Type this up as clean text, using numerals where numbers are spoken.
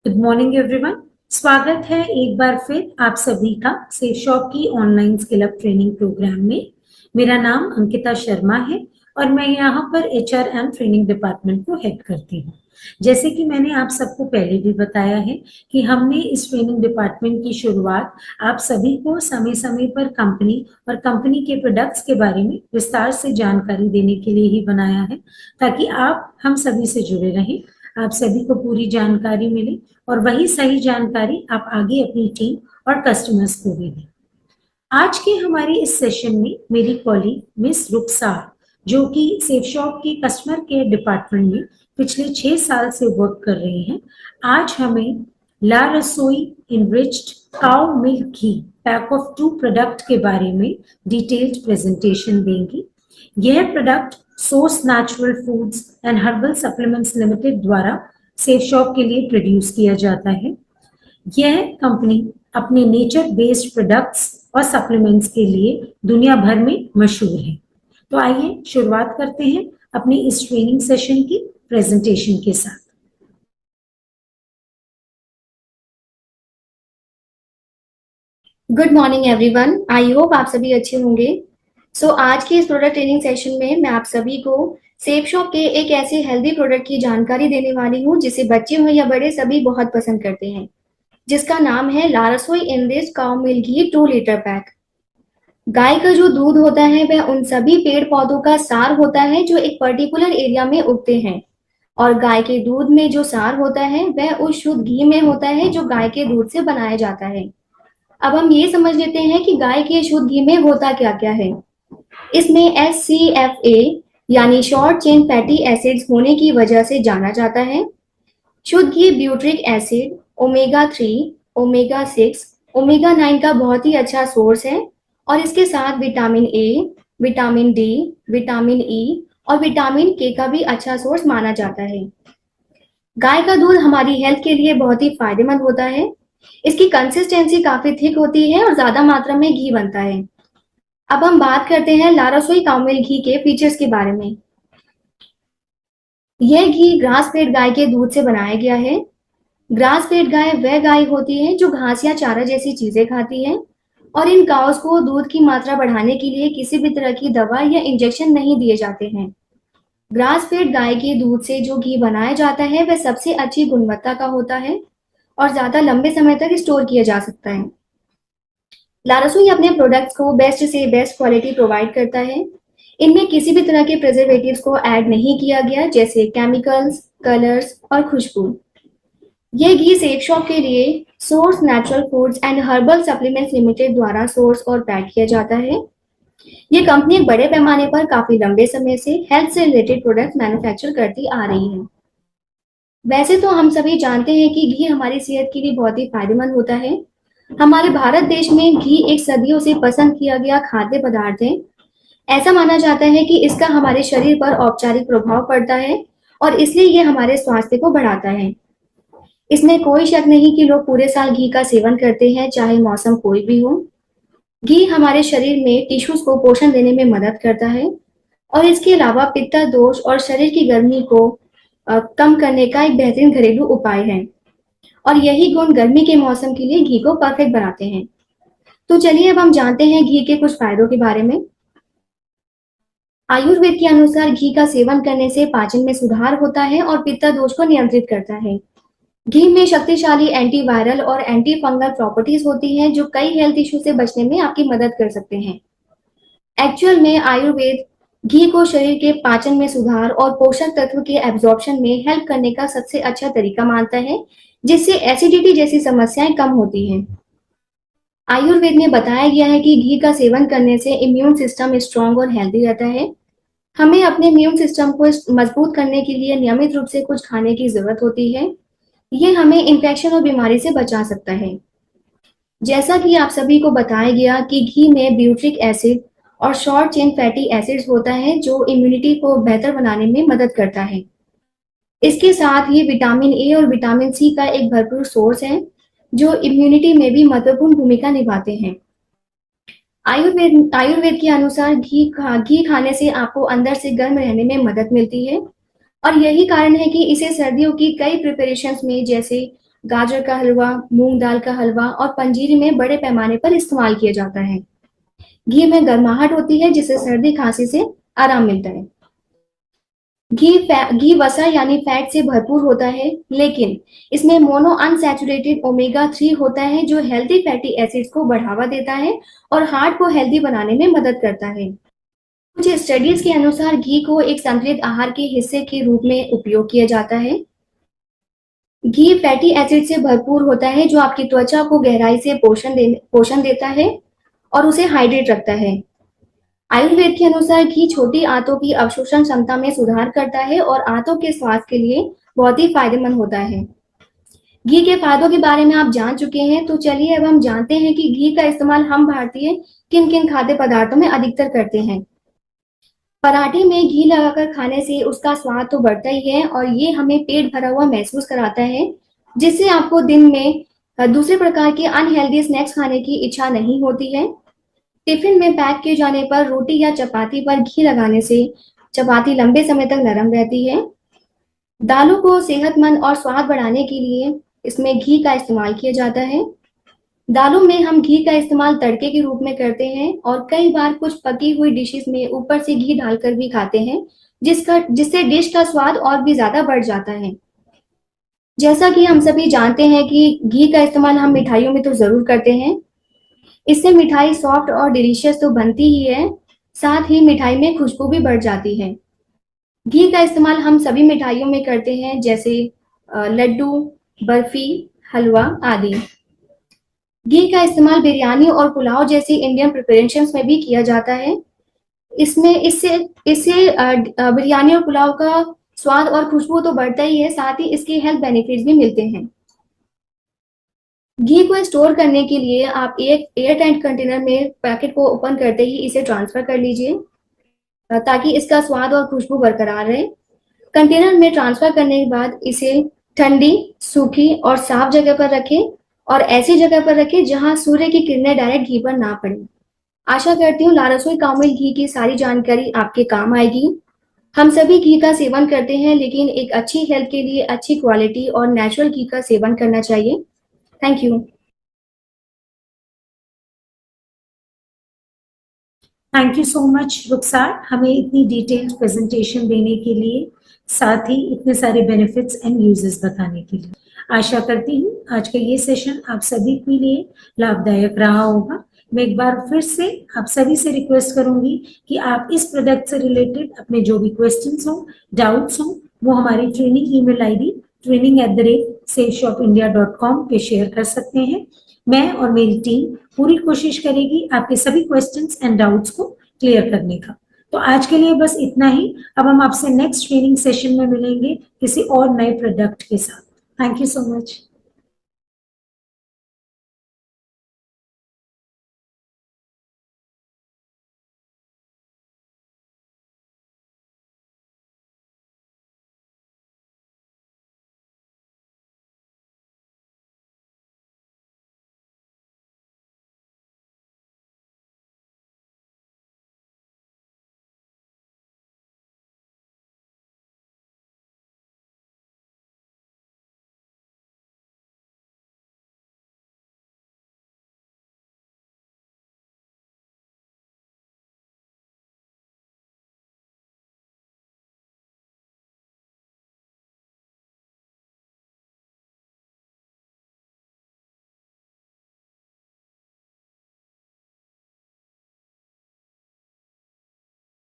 Good morning everyone. स्वागत है एक बार फिर आप सभी का सेफ शॉप की online skill up training program में। मेरा नाम अंकिता शर्मा है और मैं यहाँ पर एचआर एंड ट्रेनिंग डिपार्टमेंट को हेड करती हूँ। जैसे कि मैंने आप सबको पहले भी बताया है कि हमने इस ट्रेनिंग डिपार्टमेंट की शुरुआत आप सभी को समय समय पर कंपनी और कंपनी के प्रोडक्ट्स के बारे में विस्तार से जानकारी देने के लिए ही बनाया है, ताकि आप हम सभी से जुड़े रहें, आप सभी को पूरी जानकारी मिले और वही सही जानकारी आप आगे अपनी टीम और कस्टमर्स को भी दें। आज के हमारे इस सेशन में मेरी कॉलीग मिस रुखसार, जो कि सेफ शॉप की कस्टमर केयर डिपार्टमेंट में पिछले 6 साल से वर्क कर रही हैं, आज हमें ला रसोई enriched cow milk ghee pack of 2 product के बारे में डिटेल्ड प्रेजेंटेशन देंगी। यह product source natural foods and herbal supplements limited द्वारा सेफ शॉप के लिए प्रोड्यूस किया जाता है। यह कंपनी अपने नेचर बेस्ड प्रोडक्ट्स और सप्लीमेंट्स के लिए दुनिया भर में मशहूर है। तो आइए शुरुआत करते हैं अपनी इस ट्रेनिंग सेशन की प्रेजेंटेशन के साथ। Good morning everyone, I hope आप सभी अच्छे होंगे। आज के इस प्रोडक्ट ट्रेनिंग सेशन में मैं आप सभी को सेफ शॉप के एक ऐसे हेल्दी प्रोडक्ट की जानकारी देने वाली हूँ जिसे बच्चे हो या बड़े सभी बहुत पसंद करते हैं, जिसका नाम है ला रसोई इनरिच्ड काउ मिल्क घी 2 लीटर पैक। गाय का जो दूध होता है वह उन सभी पेड़ पौधों का सार होता है जो एक पर्टिकुलर एरिया में उगते हैं, और गाय के दूध में जो सार होता है वह उस शुद्ध घी में होता है जो गाय के दूध से बनाया जाता है। अब हम ये समझ लेते हैं कि गाय के शुद्ध घी में होता क्या क्या है। इसमें SCFA यानी शॉर्ट चेन फैटी एसिड्स होने की वजह से जाना जाता है। शुद्ध घी butyric acid, omega 3, omega 6, omega 9 का बहुत ही अच्छा सोर्स है, और इसके साथ vitamin A, vitamin D, vitamin E और विटामिन K का भी अच्छा सोर्स माना जाता है। गाय का दूध हमारी हेल्थ के लिए बहुत ही फायदेमंद होता है। इसकी कंसिस्टेंसी काफी थिक होती है और ज्यादा मात्रा में घी बनता है। अब हम बात करते हैं ला रसोई काउ मिल्क घी के फीचर्स के बारे में। यह घी ग्रास फेड गाय के दूध से बनाया गया है। ग्रास फेड गाय वह गाय होती है जो घास या चारा जैसी चीजें खाती है, और इन काउस को दूध की मात्रा बढ़ाने के लिए किसी भी तरह की दवा या इंजेक्शन नहीं दिए जाते हैं। ग्रास फेड गाय के दूध से जो घी बनाया जाता है वह सबसे अच्छी गुणवत्ता का होता है और ज्यादा लंबे समय तक स्टोर किया जा सकता है। ला रसोई अपने प्रोडक्ट्स को बेस्ट से बेस्ट क्वालिटी प्रोवाइड करता है। इनमें किसी भी तरह के प्रिजर्वेटिव्स को ऐड नहीं किया गया, जैसे केमिकल्स, कलर्स और खुशबू। यह घी सेफ शॉप के लिए source natural foods and herbal supplements limited द्वारा सोर्स और पैक किया जाता है। ये कंपनी एक बड़े पैमाने पर काफी लंबे समय से हेल्थ से रिलेटेड प्रोडक्ट्स मैन्युफैक्चर करती आ रही है। वैसे तो हम सभी जानते हैं कि घी हमारी सेहत के लिए बहुत ही फायदेमंद होता है। हमारे भारत देश में घी एक सदियों से पसंद किया गया खाद्य पदार्थ है। ऐसा माना जाता है कि इसका हमारे शरीर पर औपचारिक प्रभाव पड़ता है और इसलिए ये हमारे स्वास्थ्य को बढ़ाता है। इसमें कोई शक नहीं कि लोग पूरे साल घी का सेवन करते हैं, चाहे मौसम कोई भी हो। घी हमारे शरीर में टिश्यूज को पोषण देने में मदद करता है, और इसके अलावा पित्ता दोष और शरीर की गर्मी को कम करने का एक बेहतरीन घरेलू उपाय है, और यही गुण गर्मी के मौसम के लिए घी को परफेक्ट बनाते हैं। तो चलिए अब हम जानते हैं घी के कुछ फायदों के बारे में। आयुर्वेद के अनुसार घी का सेवन करने से पाचन में सुधार होता है और पित्त दोष को नियंत्रित करता है। घी में शक्तिशाली एंटीवायरल और एंटी फंगल प्रॉपर्टीज होती हैं जो कई हेल्थ इश्यू से बचने में आपकी मदद कर सकते हैं। एक्चुअल में आयुर्वेद घी को शरीर के पाचन में सुधार और पोषक तत्व के एब्जॉर्प्शन में हेल्प करने का सबसे अच्छा तरीका मानता है, जिससे एसिडिटी जैसी समस्याएं कम होती हैं। आयुर्वेद में बताया गया है कि घी का सेवन करने से इम्यून सिस्टम स्ट्रांग और हेल्दी रहता है। हमें अपने इम्यून सिस्टम को मजबूत करने के लिए नियमित रूप से कुछ खाने की जरूरत होती है। ये हमें इन्फेक्शन और बीमारी से बचा सकता है। जैसा कि आप सभी को बताया गया कि घी में ब्यूट्रिक एसिड और शॉर्ट चेन फैटी एसिड्स होता है जो इम्यूनिटी को बेहतर बनाने में मदद करता है। इसके साथ ये विटामिन ए और विटामिन सी का एक भरपूर सोर्स है जो इम्यूनिटी में भी महत्वपूर्ण भूमिका निभाते हैं। आयुर्वेद के अनुसार घी खाने से आपको अंदर से गर्म रहने में मदद मिलती है, और यही कारण है कि इसे सर्दियों की कई प्रिपरेशंस में, जैसे गाजर का हलवा, मूंग दाल का हलवा और पंजीरी में बड़े पैमाने पर इस्तेमाल किया जाता है। घी में गर्माहट होती है जिससे सर्दी खांसी से आराम मिलता है। घी वसा यानी फैट से भरपूर होता है, लेकिन इसमें मोनो अनसैचुरेटेड ओमेगा 3 होता है जो हेल्दी फैटी एसिड्स को बढ़ावा देता है और हार्ट को हेल्दी बनाने में मदद करता है। कुछ स्टडीज के अनुसार घी को एक संतुलित आहार के हिस्से के रूप में उपयोग किया जाता है। घी फैटी एसिड से भरपूर होता है जो आपकी त्वचा को गहराई से पोषण देता है और उसे हाइड्रेट रखता है। आयुर्वेद के अनुसार घी छोटी आंतों की अवशोषण क्षमता में सुधार करता है और आंतों के स्वास्थ्य के लिए बहुत ही फायदेमंद होता है। घी के फायदों के बारे में आप जान चुके हैं, तो चलिए अब हम जानते हैं कि घी का इस्तेमाल हम भारतीय किन किन खाद्य पदार्थों में अधिकतर करते हैं। पराठे में घी लगाकर खाने से उसका स्वाद तो बढ़ता ही है और ये हमें पेट भरा हुआ महसूस कराता है, जिससे आपको दिन में दूसरे प्रकार के अनहेल्दी स्नैक्स खाने की इच्छा नहीं होती है। टिफिन में पैक किए जाने पर रोटी या चपाती पर घी लगाने से चपाती लंबे समय तक नरम रहती है। दालों को सेहतमंद और स्वाद बढ़ाने के लिए इसमें घी का इस्तेमाल किया जाता है। दालों में हम घी का इस्तेमाल तड़के के रूप में करते हैं और कई बार कुछ पकी हुई डिशेस में ऊपर से घी डालकर भी खाते हैं, जिससे डिश का स्वाद और भी ज्यादा बढ़ जाता है। जैसा कि हम सभी जानते हैं कि घी का इस्तेमाल हम मिठाइयों में तो जरूर करते हैं। इससे मिठाई सॉफ्ट और डिलीशियस तो बनती ही है, साथ ही मिठाई में खुशबू भी बढ़ जाती है। घी का इस्तेमाल हम सभी मिठाइयों में करते हैं, जैसे लड्डू, बर्फी, हलवा आदि। घी का इस्तेमाल बिरयानी और पुलाव जैसी इंडियन प्रिपरेशंस में भी किया जाता है। इससे बिरयानी और पुलाव का स्वाद और खुशबू तो बढ़ता ही है, साथ ही इसके हेल्थ बेनिफिट्स भी मिलते हैं। घी को स्टोर करने के लिए आप एक एयर टाइट कंटेनर में पैकेट को ओपन करते ही इसे ट्रांसफर कर लीजिए, ताकि इसका स्वाद और खुशबू बरकरार रहे। कंटेनर में ट्रांसफर करने के बाद इसे ठंडी, सूखी और साफ जगह पर रखें और ऐसी जगह पर रखें जहां सूर्य की किरणें डायरेक्ट घी पर ना पड़े। आशा करती हूँ लारसोई कामिल घी की सारी जानकारी आपके काम आएगी। हम सभी घी का सेवन करते हैं, लेकिन एक अच्छी हेल्थ के लिए अच्छी क्वालिटी और नेचुरल घी का सेवन करना चाहिए। Thank you. Thank you so much Rukhsar, हमें इतनी डिटेल्ड प्रेजेंटेशन देने के लिए, साथ ही इतने सारे बेनिफिट्स एंड यूजेस बताने के लिए। आशा करती हूँ आज का ये सेशन आप सभी के लिए लाभदायक रहा होगा। मैं एक बार फिर से आप सभी से रिक्वेस्ट करूंगी कि आप इस प्रोडक्ट से रिलेटेड अपने जो भी क्वेश्चंस हो, डाउट्स हो, वो हमारी ट्रेनिंग ईमेल आईडी training@safeshopindia.com पे शेयर कर सकते हैं। मैं और मेरी टीम पूरी कोशिश करेगी आपके सभी क्वेश्चंस एंड डाउट्स को क्लियर करने का। तो आज के लिए बस इतना ही। अब हम आपसे नेक्स्ट ट्रेनिंग सेशन में मिलेंगे किसी और नए प्रोडक्ट के साथ। Thank you so much.